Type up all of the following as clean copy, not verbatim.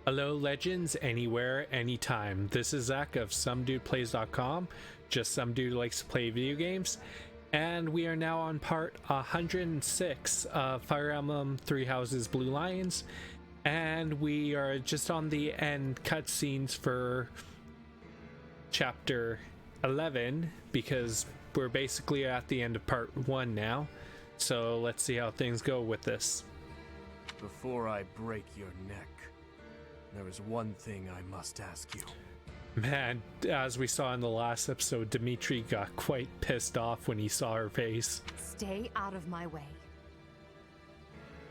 Hello legends, anywhere, anytime. This is Zach of SomeDudePlays.com, just some dude who likes to play video games, and we are now on part 106 of Fire Emblem Three Houses Blue Lions, and we are just on the end cutscenes for chapter 11 because we're basically at the end of part 1 now. So let's see how things go with this. Before I break your neck, there is one thing I must ask you. Man, as we saw in the last episode, Dimitri got quite pissed off when he saw her face. Stay out of my way.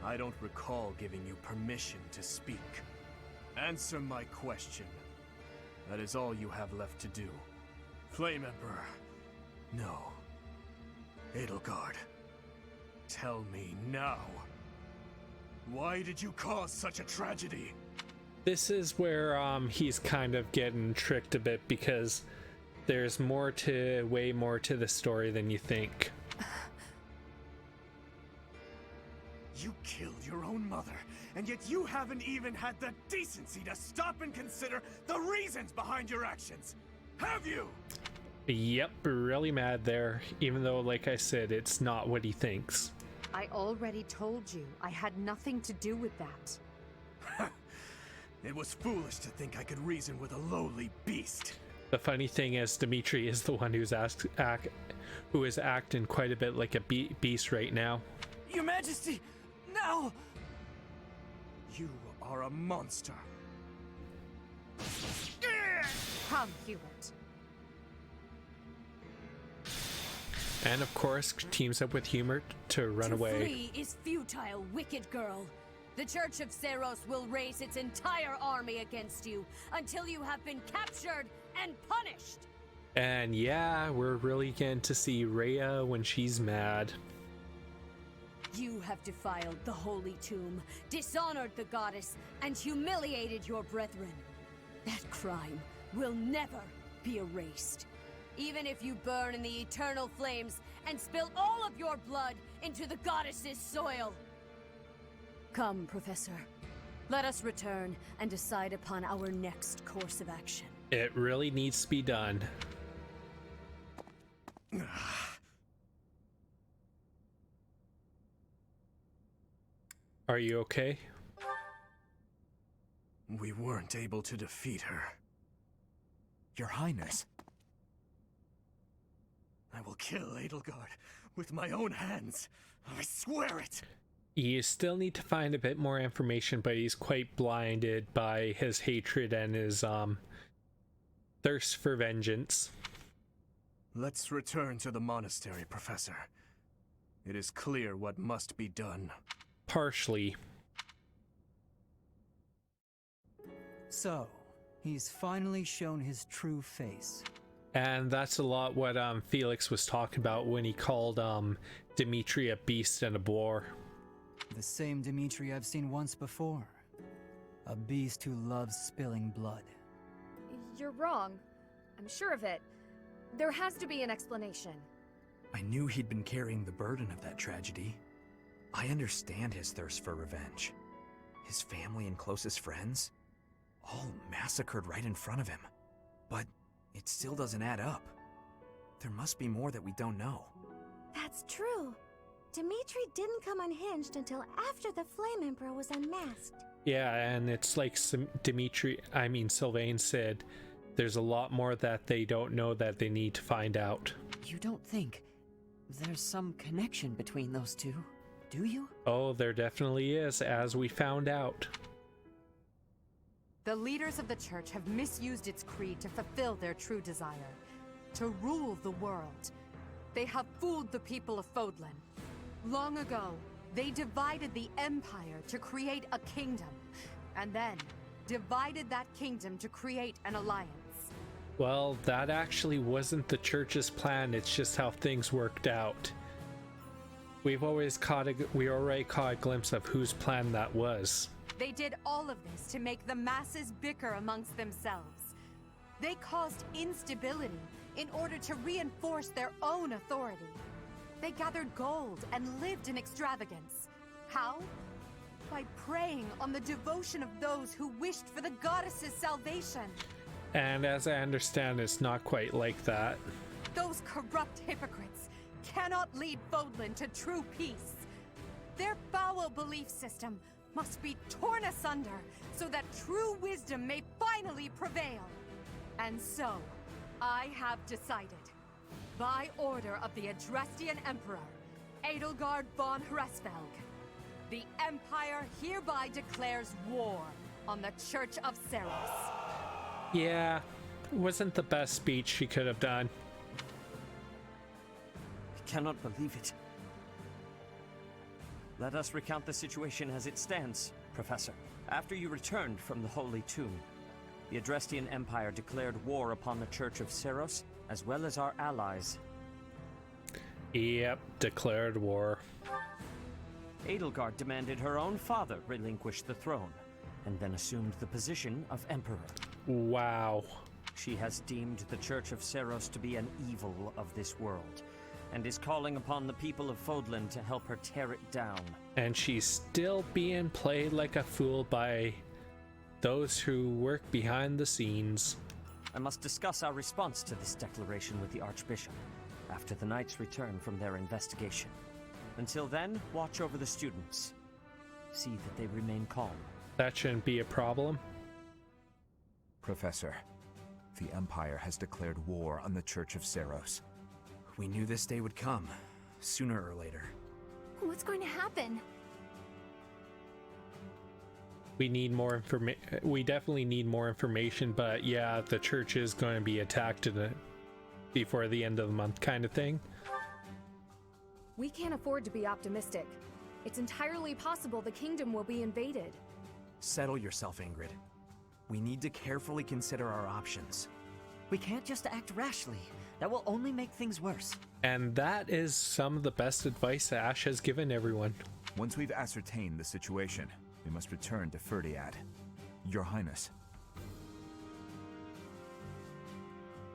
I don't recall giving you permission to speak. Answer my question. That is all you have left to do. Flame Emperor. No. Edelgard. Tell me now. Why did you cause such a tragedy? This is where he's kind of getting tricked a bit because there's way more to the story than you think. You killed your own mother, and yet you haven't even had the decency to stop and consider the reasons behind your actions. Have you? Yep, really mad there, even though, like I said, it's not what he thinks. I already told you I had nothing to do with that. It was foolish to think I could reason with a lowly beast. The funny thing is, Dimitri is the one who is acting quite a bit like a beast right now. Your Majesty, no! You are a monster. Come, Hubert. And of course, teams up with Hubert to run away. To flee is futile, wicked girl. The Church of Seiros will raise its entire army against you until you have been captured and punished. And yeah, we're really getting to see Rhea when she's mad. You have defiled the holy tomb, dishonored the goddess, and humiliated your brethren. That crime will never be erased. Even if you burn in the eternal flames and spill all of your blood into the goddess's soil. Come, Professor. Let us return and decide upon our next course of action. It really needs to be done. Are you okay? We weren't able to defeat her. Your Highness. I will kill Edelgard with my own hands. I swear it. You still need to find a bit more information, but he's quite blinded by his hatred and his thirst for vengeance. Let's return to the monastery, Professor. It is clear what must be done. Partially. So, he's finally shown his true face. And that's a lot what Felix was talking about when he called Dimitri a beast and a boar. The same Dimitri I've seen once before. A beast who loves spilling blood. You're wrong. I'm sure of it. There has to be an explanation. I knew he'd been carrying the burden of that tragedy. I understand his thirst for revenge. His family and closest friends, all massacred right in front of him. But it still doesn't add up. There must be more that we don't know. That's true. Dimitri didn't come unhinged until after the Flame Emperor was unmasked. Yeah, and it's like Sylvain said, there's a lot more that they don't know that they need to find out. You don't think there's some connection between those two, do you? Oh, there definitely is, as we found out. The leaders of the church have misused its creed to fulfill their true desire, to rule the world. They have fooled the people of Fodlan. Long ago, they divided the Empire to create a kingdom, and then divided that kingdom to create an alliance. Well, that actually wasn't the church's plan, it's just how things worked out. We already caught a glimpse of whose plan that was. They did all of this to make the masses bicker amongst themselves. They caused instability in order to reinforce their own authority. They gathered gold and lived in extravagance. How? by preying on the devotion of those who wished for the goddess's salvation. And as I understand, it's not quite like that. Those corrupt hypocrites cannot lead Fodlan to true peace. Their foul belief system must be torn asunder so that true wisdom may finally prevail. And so, I have decided, by order of the Adrestian Emperor, Edelgard von Hresvelg, the Empire hereby declares war on the Church of Seros. Yeah, wasn't the best speech she could have done. I cannot believe it. Let us recount the situation as it stands, Professor. After you returned from the Holy Tomb, the Adrestian Empire declared war upon the Church of Seros, as well as our allies. Yep, declared war. Edelgard demanded her own father relinquish the throne, and then assumed the position of Emperor. Wow. She has deemed the Church of Seros to be an evil of this world, and is calling upon the people of Fodlan to help her tear it down. And she's still being played like a fool by those who work behind the scenes. I must discuss our response to this declaration with the Archbishop after the Knights return from their investigation. Until then, watch over the students. See that they remain calm. That shouldn't be a problem. Professor, the Empire has declared war on the Church of Seros. We knew this day would come, sooner or later. What's going to happen? We need more information. We definitely need more information, but yeah, the church is going to be attacked before the end of the month kind of thing. We can't afford to be optimistic. It's entirely possible the kingdom will be invaded. Settle yourself, Ingrid. We need to carefully consider our options. We can't just act rashly. That will only make things worse. And that is some of the best advice Ash has given everyone. Once we've ascertained the situation, we must return to Ferdiad. Your Highness.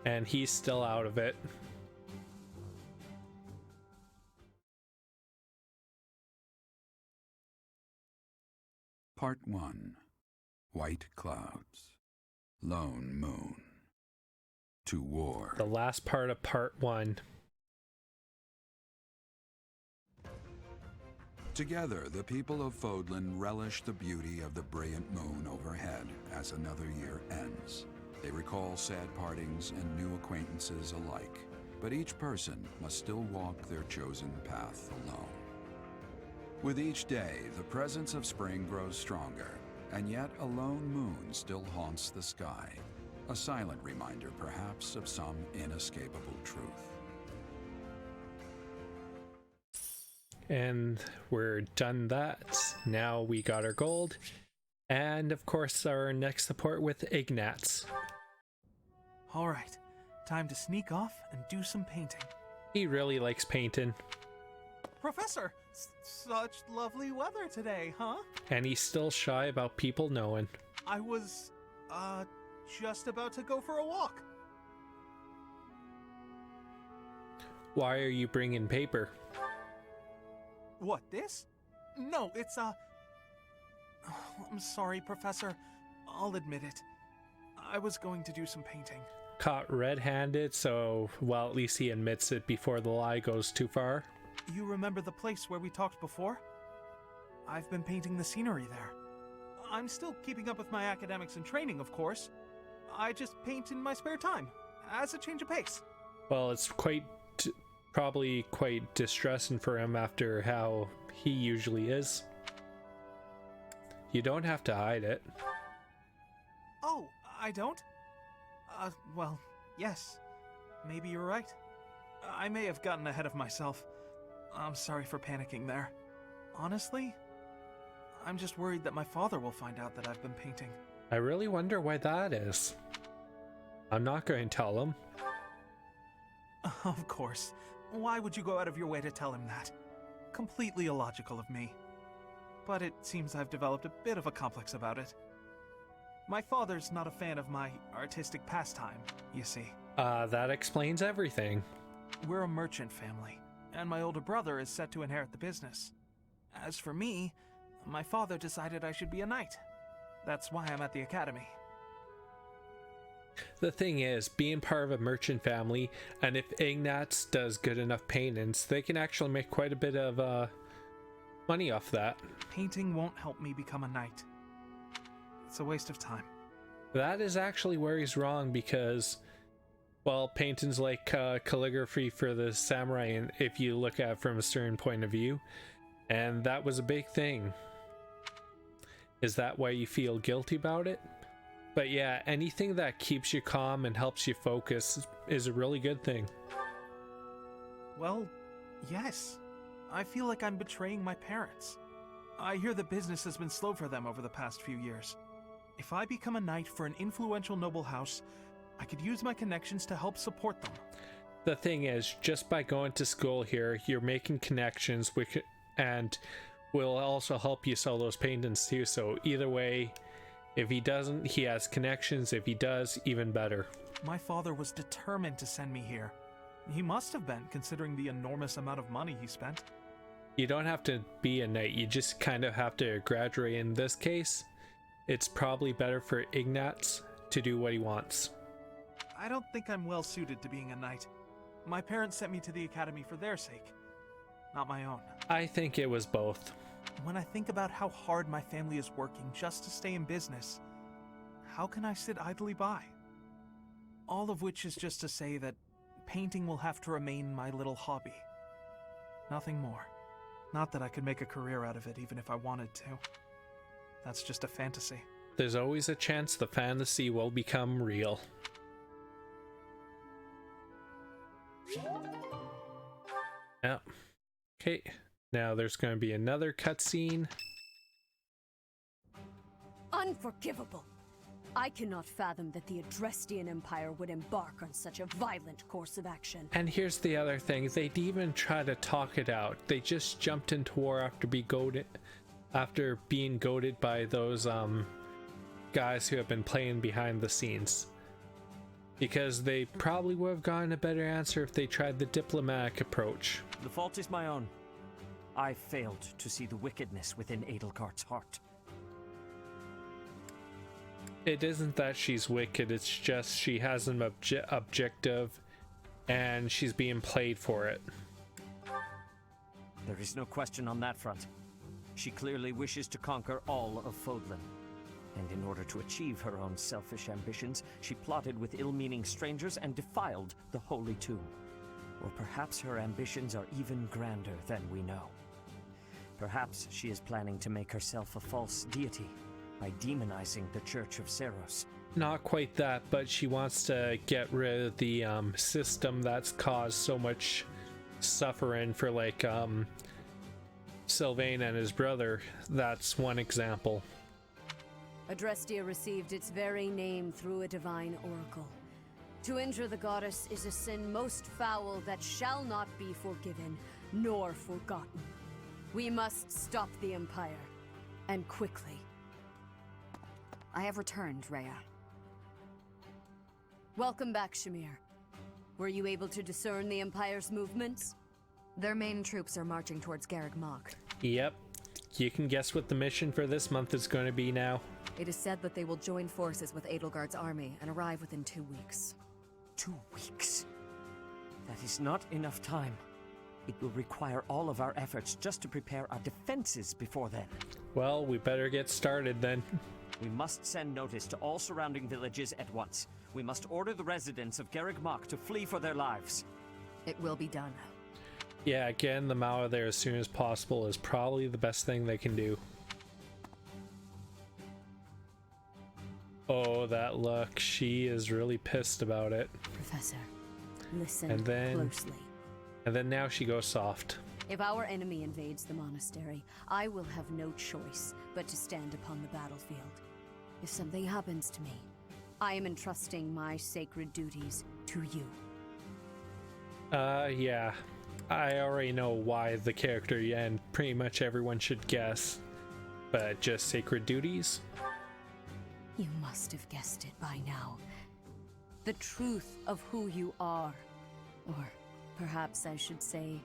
And he's still out of it. Part 1. White Clouds. Lone Moon. To war. The last part of part 1. Together, the people of Fodlan relish the beauty of the brilliant moon overhead as another year ends. They recall sad partings and new acquaintances alike, but each person must still walk their chosen path alone. With each day, the presence of spring grows stronger, and yet a lone moon still haunts the sky, a silent reminder perhaps of some inescapable truth. And we're done that. Now we got our gold. And of course our next support with Ignatz. Alright, time to sneak off and do some painting. He really likes painting. Professor, such lovely weather today, huh? And he's still shy about people knowing. I was, just about to go for a walk. Why are you bringing paper? What, this? No, it's, I'm sorry, Professor. I'll admit it. I was going to do some painting. Caught red-handed, so, well, at least he admits it before the lie goes too far. You remember the place where we talked before? I've been painting the scenery there. I'm still keeping up with my academics and training, of course. I just paint in my spare time, as a change of pace. Well, it's probably quite distressing for him after how he usually is. You don't have to hide it. Oh, I don't? Well, yes. Maybe you're right. I may have gotten ahead of myself. I'm sorry for panicking there. Honestly, I'm just worried that my father will find out that I've been painting. I really wonder why that is. I'm not going to tell him. Of course. Why would you go out of your way to tell him that? Completely illogical of me. But it seems I've developed a bit of a complex about it. My father's not a fan of my artistic pastime, you see. That explains everything. We're a merchant family, and my older brother is set to inherit the business. As for me, my father decided I should be a knight. That's why I'm at the academy. The thing is, being part of a merchant family, and if Ignatz does good enough paintings, they can actually make quite a bit of money off that. Painting won't help me become a knight. It's a waste of time. That is actually where he's wrong, because, well, paintings like calligraphy for the samurai, and if you look at it from a certain point of view, and that was a big thing. Is that why you feel guilty about it? But yeah, anything that keeps you calm and helps you focus is a really good thing. Well, yes. I feel like I'm betraying my parents. I hear the business has been slow for them over the past few years. If I become a knight for an influential noble house, I could use my connections to help support them. The thing is, just by going to school here, you're making connections, and will also help you sell those paintings too. So either way, if he doesn't, he has connections. If he does, even better. My father was determined to send me here. He must have been, considering the enormous amount of money he spent. You don't have to be a knight, you just kind of have to graduate. In this case, it's probably better for Ignatz to do what he wants. I don't think I'm well suited to being a knight. My parents sent me to the academy for their sake, not my own. I think it was both. When I think about how hard my family is working just to stay in business, how can I sit idly by? All of which is just to say that painting will have to remain my little hobby. Nothing more. Not that I could make a career out of it even if I wanted to. That's just a fantasy. There's always a chance the fantasy will become real. Yeah. Okay. Now there's going to be another cutscene. Unforgivable! I cannot fathom that the Adrestian Empire would embark on such a violent course of action. And here's the other thing, they didn't even try to talk it out. They just jumped into war after being goaded by those guys who have been playing behind the scenes. Because they probably would have gotten a better answer if they tried the diplomatic approach. The fault is my own. I failed to see the wickedness within Edelgart's heart. It isn't that she's wicked, it's just she has an objective and she's being played for it. There is no question on that front. She clearly wishes to conquer all of Fodlan. And in order to achieve her own selfish ambitions, she plotted with ill-meaning strangers and defiled the Holy Tomb. Or perhaps her ambitions are even grander than we know. Perhaps she is planning to make herself a false deity by demonizing the Church of Seros. Not quite that, but she wants to get rid of the system that's caused so much suffering for, like, Sylvain and his brother. That's one example. Adrestia received its very name through a divine oracle. To injure the goddess is a sin most foul that shall not be forgiven, nor forgotten. We must stop the Empire, and quickly. I have returned, Rhea. Welcome back, Shamir. Were you able to discern the Empire's movements? Their main troops are marching towards Garreg Mach. Yep. You can guess what the mission for this month is going to be now. It is said that they will join forces with Edelgard's army and arrive within 2 weeks. 2 weeks? That is not enough time. It will require all of our efforts just to prepare our defenses before then. Well, we better get started then. We must send notice to all surrounding villages at once. We must order the residents of Garreg Mach to flee for their lives. It will be done. Yeah, getting them out of there as soon as possible is probably the best thing they can do. Oh, that look. She is really pissed about it. Professor, listen closely. And then now she goes soft. If our enemy invades the monastery, I will have no choice but to stand upon the battlefield. If something happens to me, I am entrusting my sacred duties to you. Yeah. I already know why the character, and pretty much everyone should guess. But just sacred duties? You must have guessed it by now. The truth of who you are. Or perhaps I should say,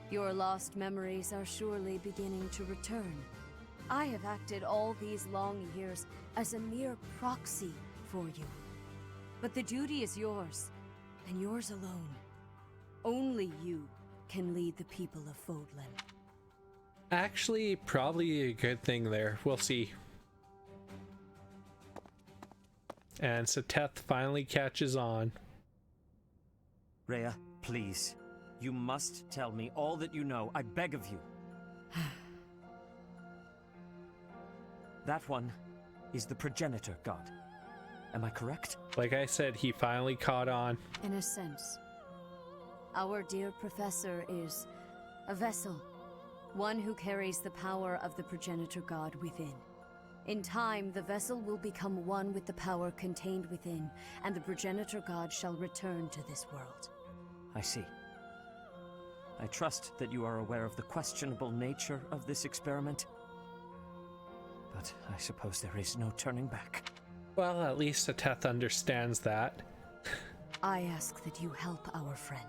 your lost memories are surely beginning to return. I have acted all these long years as a mere proxy for you. But the duty is yours, and yours alone. Only you can lead the people of Fodlan. Actually, probably a good thing there. We'll see. And Seteth finally catches on. Rhea, please. You must tell me all that you know. I beg of you. That one is the progenitor god. Am I correct? Like I said, he finally caught on. In a sense. Our dear professor is a vessel. One who carries the power of the progenitor god within. In time, the vessel will become one with the power contained within, and the progenitor god shall return to this world. I see. I trust that you are aware of the questionable nature of this experiment. But I suppose there is no turning back. Well, at least Seteth understands that. I ask that you help our friend.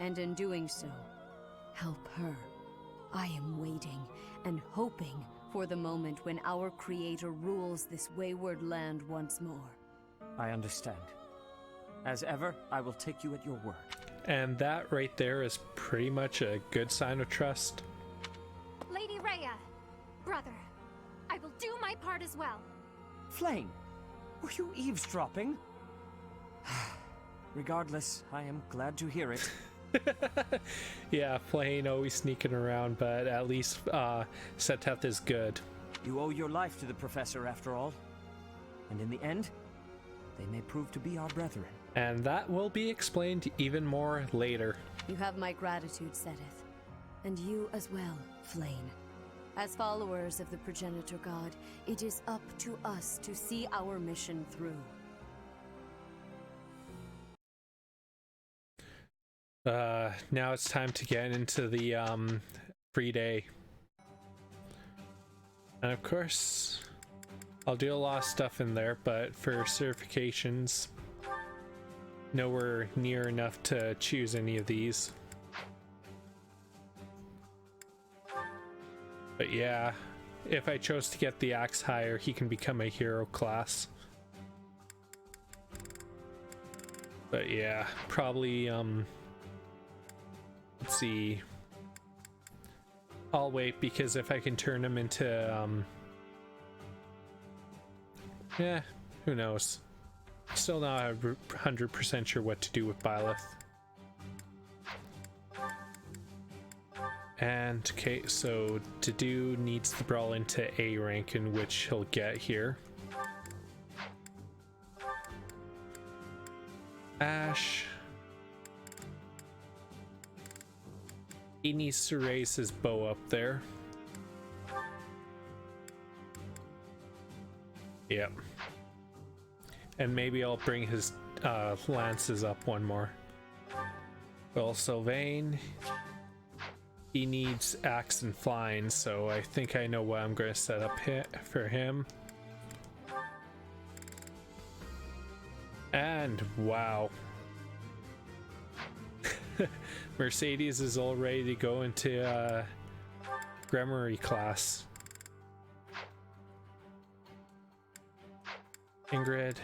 And in doing so, help her. I am waiting and hoping for the moment when our creator rules this wayward land once more. I understand. As ever, I will take you at your word. And that right there is pretty much a good sign of trust. Lady Raya, brother, I will do my part as well. Flame, were you eavesdropping? Regardless, I am glad to hear it. Yeah, Flame always sneaking around, but at least Seteth is good. You owe your life to the professor after all. And in the end, they may prove to be our brethren. And that will be explained even more later. You have my gratitude, Seteth. And you as well, Flame. As followers of the progenitor god, it is up to us to see our mission through. Now it's time to get into the free day. And of course, I'll do a lot of stuff in there, but for certifications, nowhere near enough to choose any of these. But yeah, if I chose to get the axe higher, he can become a hero class. But yeah, probably let's see. I'll wait, because if I can turn him into yeah, who knows. Still not 100% sure what to do with Byleth. And okay, so to needs to brawl into A rank, in which he'll get here. Ash. He needs to raise his bow up there. Yep. And maybe I'll bring his lances up one more. Well, Sylvain, he needs axe and flying, so I think I know what I'm going to set up for him. And wow. Mercedes is all ready to go into Gremory class. Ingrid.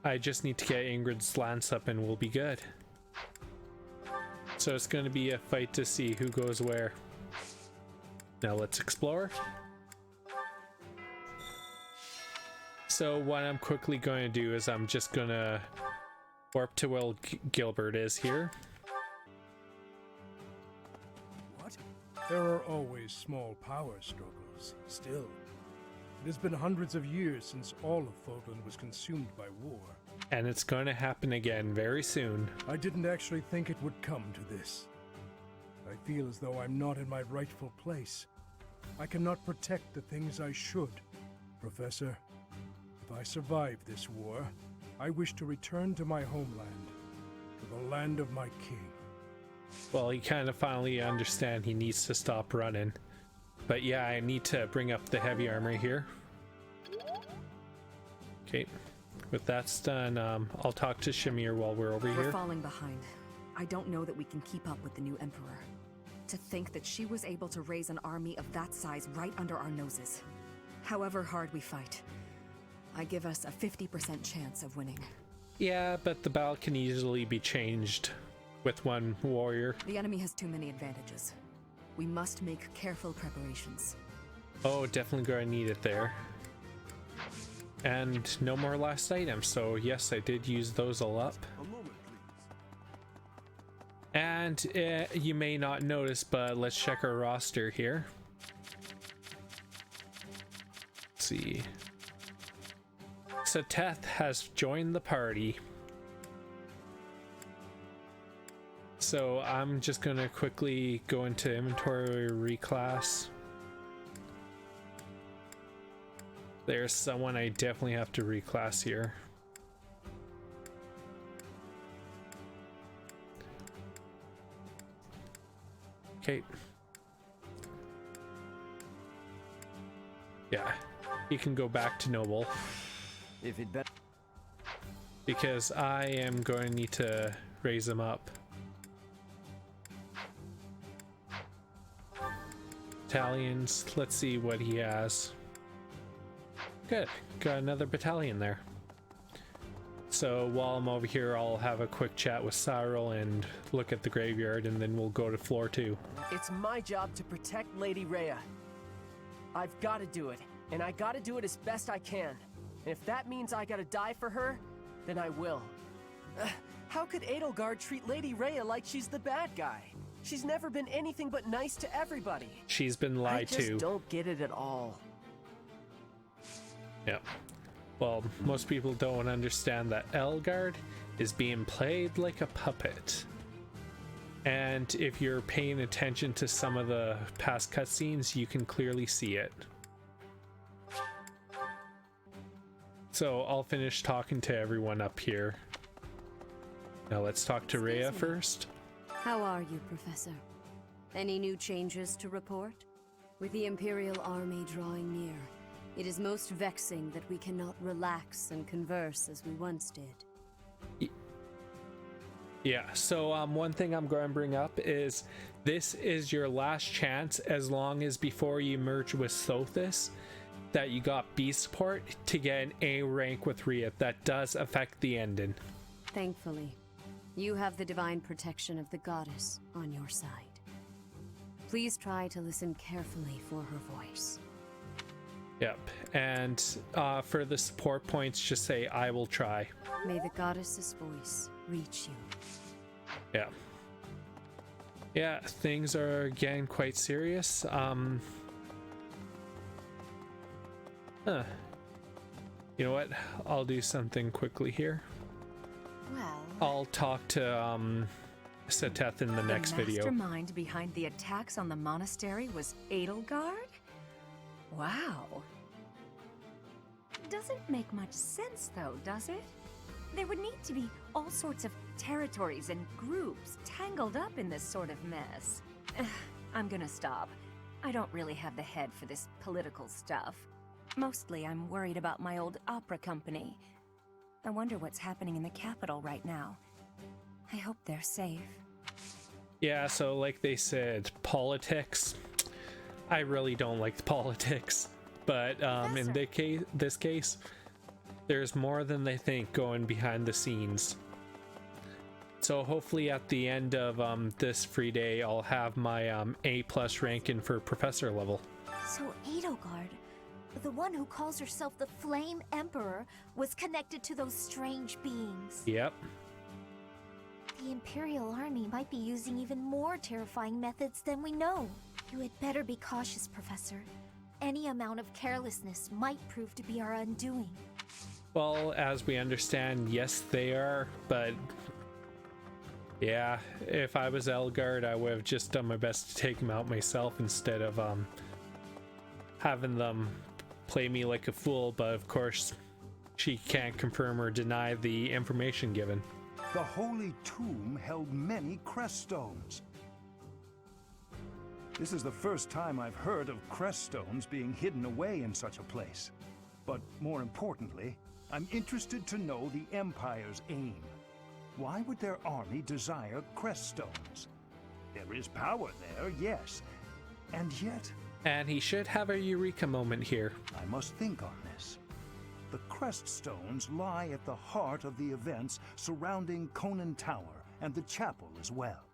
I just need to get Ingrid's lance up and we'll be good. So it's going to be a fight to see who goes where. Now let's explore. So what I'm quickly going to do is I'm just going to warp to where Gilbert is here. What? There are always small power struggles. Still, it has been hundreds of years since all of Fodlan was consumed by war. And it's going to happen again very soon. I didn't actually think it would come to this. I feel as though I'm not in my rightful place. I cannot protect the things I should. Professor, if I survive this war, I wish to return to my homeland, to the land of my king. Well, he kind of finally understands he needs to stop running. But yeah, I need to bring up the heavy armor here. Okay, with that's done, I'll talk to Shamir while we're over here. We're falling behind. I don't know that we can keep up with the new Emperor. To think that she was able to raise an army of that size right under our noses. However hard we fight, I give us a 50% chance of winning. Yeah, but the battle can easily be changed with one warrior. The enemy has too many advantages. We must make careful preparations. Oh, definitely gonna need it there. And no more last items, so yes, I did use those all up. And you may not notice, but let's check our roster here. Let's see. Seteth has joined the party. So I'm just gonna quickly go into inventory reclass. There's someone I definitely have to reclass here. Okay. Yeah, he can go back to Noble. If it bet Because I am going to need to raise him up. Battalions, let's see what he has. Good, got another battalion there. So while I'm over here, I'll have a quick chat with Cyril and look at the graveyard, and then we'll go to floor 2. It's my job to protect Lady Rhea. I've got to do it, and I got to do it as best I can. And if that means I got to die for her, then I will. How could Edelgard treat Lady Rhea like she's the bad guy? She's never been anything but nice to everybody. She's been lied to. I just don't get it at all. Yeah. Well, most people don't understand that Edelgard is being played like a puppet. And if you're paying attention to some of the past cutscenes, you can clearly see it. So I'll finish talking to everyone up here. Now let's talk to Rhea first. How are you, Professor? Any new changes to report? With the Imperial army drawing near, it is most vexing that we cannot relax and converse as we once did. Yeah, so one thing I'm going to bring up is this is your last chance, as long as before you merge with Seteth, that you got B support to get an A rank with Rhea. That does affect the ending. Thankfully, you have the divine protection of the goddess on your side. Please try to listen carefully for her voice. Yep, and for the support points, just say, I will try. May the goddess's voice reach you. Yeah. Yeah, things are getting quite serious. You know what? I'll do something quickly here. Well, I'll talk to Seteth in the next video. The mastermind behind the attacks on the monastery was Edelgard? Wow. Doesn't make much sense though, does it? There would need to be all sorts of territories and groups tangled up in this sort of mess. I'm gonna stop. I don't really have the head for this political stuff. Mostly I'm worried about my old opera company. I wonder what's happening in the capital right now. I hope they're safe. Yeah, so like they said, politics. I really don't like the politics, but in this case, there's more than they think going behind the scenes. So hopefully at the end of this free day, I'll have my A+ ranking for professor level. So Edelgard, the one who calls herself the Flame Emperor, was connected to those strange beings. Yep. The Imperial Army might be using even more terrifying methods than we know. You had better be cautious, Professor. Any amount of carelessness might prove to be our undoing. Well, as we understand, yes, they are, but yeah, if I was Edelgard, I would have just done my best to take them out myself instead of having them play me like a fool. But of course, she can't confirm or deny the information given. The Holy Tomb held many crest stones. This is the first time I've heard of crest stones being hidden away in such a place. But more importantly, I'm interested to know the Empire's aim. Why would their army desire crest stones? There is power there, yes. And yet... And he should have a eureka moment here. I must think on this. The crest stones lie at the heart of the events surrounding Conan Tower and the chapel as well.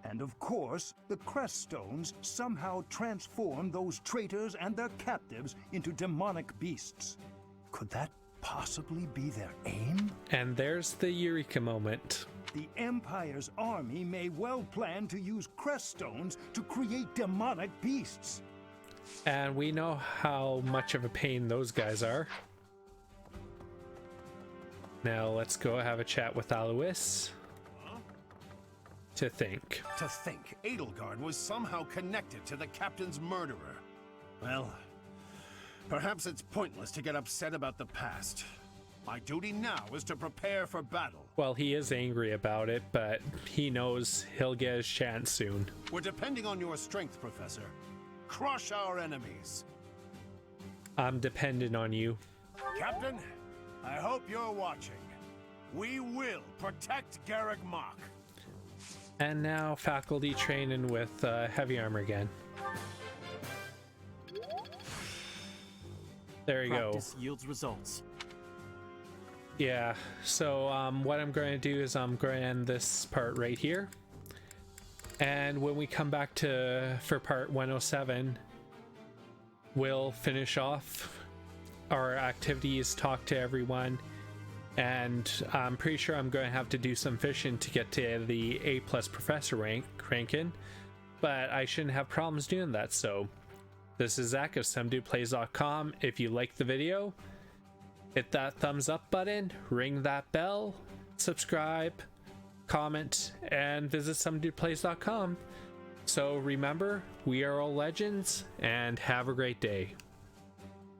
And of course, the crest stones somehow transform those traitors and their captives into demonic beasts. Could that possibly be their aim? And there's the eureka moment. The Empire's army may well plan to use crest stones to create demonic beasts. And we know how much of a pain those guys are. Now let's go have a chat with Alois. To think. To think Edelgard was somehow connected to the captain's murderer. Well, perhaps it's pointless to get upset about the past. My duty now is to prepare for battle. Well, he is angry about it, but he knows he'll get his chance soon. We're depending on your strength, Professor. Crush our enemies. I'm dependent on you. Captain, I hope you're watching. We will protect Garreg Mach. And now faculty training with Heavy Armour again. There you go. Practice yields results. Yeah, so what I'm going to do is I'm going to end this part right here. And when we come back for part 107, we'll finish off our activities, talk to everyone, and I'm pretty sure I'm going to have to do some fishing to get to the A+ professor ranking, but I shouldn't have problems doing that. So this is Zach of SomeDudePlays.com. If you like the video, hit that thumbs up button, ring that bell, subscribe, comment, and visit SomeDudePlays.com. So remember, we are all legends, and have a great day.